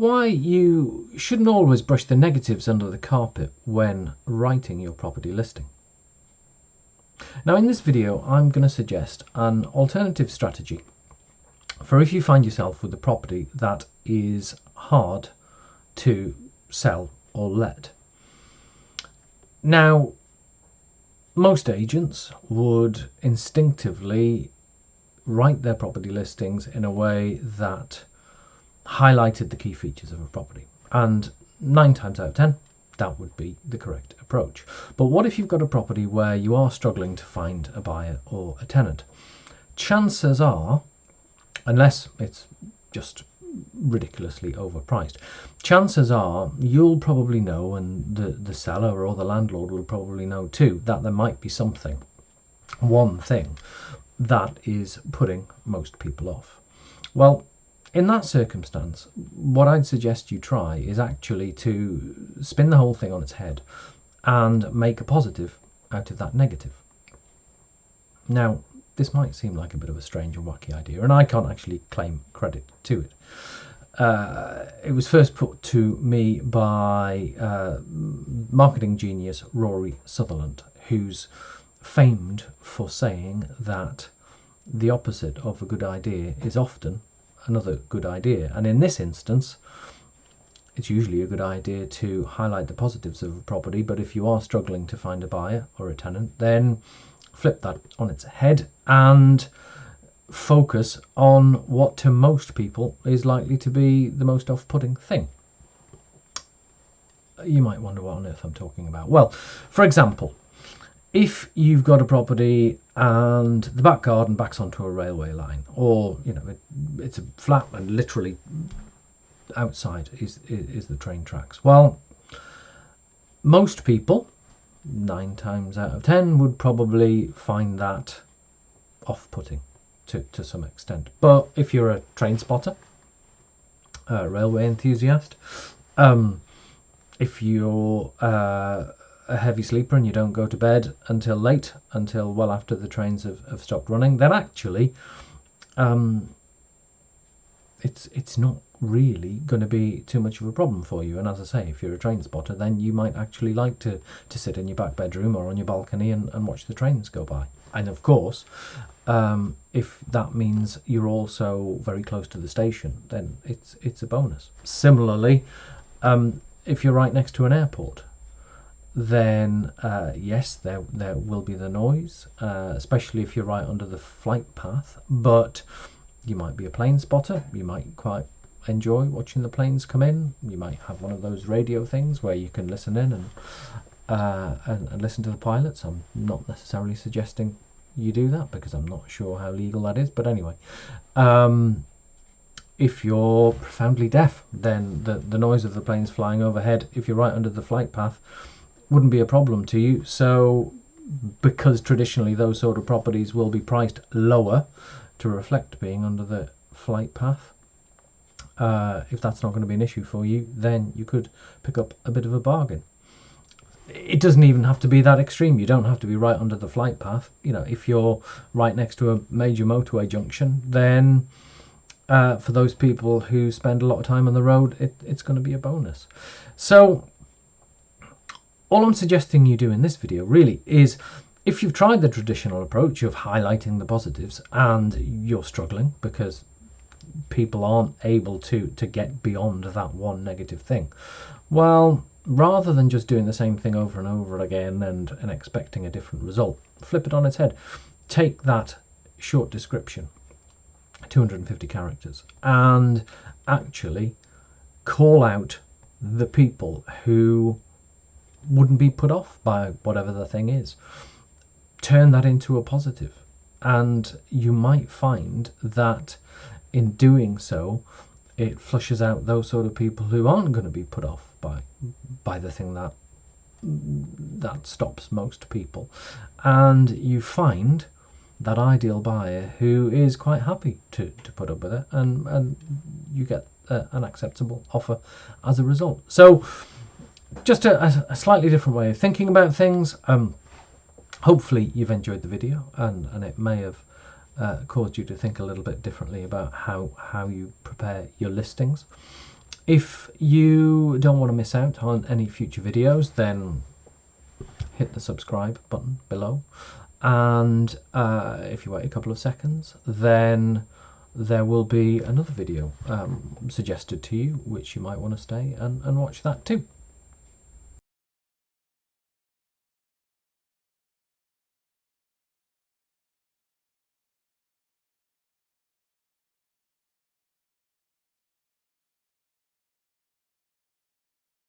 why you shouldn't always brush the negatives under the carpet when writing your property listing. Now in this video I'm going to suggest an alternative strategy for if you find yourself with a property that is hard to sell or let. Now most agents would instinctively write their property listings in a way that highlighted the key features of a property, and 9 times out of 10 that would be the correct approach. But what if you've got a property where you are struggling to find a buyer or a tenant? Chances are, unless it's just ridiculously overpriced, chances are you'll probably know, and the seller or the landlord will probably know too, that there might be one thing that is putting most people off. Well, in that circumstance, what I'd suggest you try is actually to spin the whole thing on its head and make a positive out of that negative. Now, this might seem like a bit of a strange and wacky idea, and I can't actually claim credit to it. It was first put to me by marketing genius Rory Sutherland, who's famed for saying that the opposite of a good idea is often another good idea. And in this instance, it's usually a good idea to highlight the positives of a property, but if you are struggling to find a buyer or a tenant, then flip that on its head and focus on what to most people is likely to be the most off-putting thing. You might wonder what on earth I'm talking about. Well, for example, if you've got a property and the back garden backs onto a railway line, or it's a flat and literally outside is the train tracks, well, most people 9 times out of 10 would probably find that off-putting to some extent. But if you're a train spotter, a railway enthusiast, if you're a heavy sleeper and you don't go to bed until well after the trains have stopped running, then actually it's not really going to be too much of a problem for you. And as I say, if you're a train spotter, then you might actually like to sit in your back bedroom or on your balcony and watch the trains go by. And of course, if that means you're also very close to the station, then it's a bonus. Similarly, if you're right next to an airport, then yes, there will be the noise, especially if you're right under the flight path. But you might be a plane spotter, you might quite enjoy watching the planes come in. You might have one of those radio things where you can listen in and listen to the pilots. I'm not necessarily suggesting you do that because I'm not sure how legal that is, but anyway, if you're profoundly deaf, then the noise of the planes flying overhead, if you're right under the flight path, wouldn't be a problem to you. So because traditionally those sort of properties will be priced lower to reflect being under the flight path, if that's not going to be an issue for you, then you could pick up a bit of a bargain. It doesn't even have to be that extreme. You don't have to be right under the flight path. If you're right next to a major motorway junction, then for those people who spend a lot of time on the road, it's going to be a bonus. So all I'm suggesting you do in this video really is, if you've tried the traditional approach of highlighting the positives and you're struggling because people aren't able to get beyond that one negative thing, well, rather than just doing the same thing over and over again and expecting a different result, flip it on its head. Take that short description, 250 characters, and actually call out the people who wouldn't be put off by whatever the thing is. Turn that into a positive, and you might find that in doing so it flushes out those sort of people who aren't going to be put off by the thing that stops most people, and you find that ideal buyer who is quite happy to put up with it, and you get an acceptable offer as a result. So just a slightly different way of thinking about things. Hopefully you've enjoyed the video, and it may have caused you to think a little bit differently about how you prepare your listings. If you don't want to miss out on any future videos, then hit the subscribe button below, and if you wait a couple of seconds, then there will be another video suggested to you, which you might want to stay and watch that too.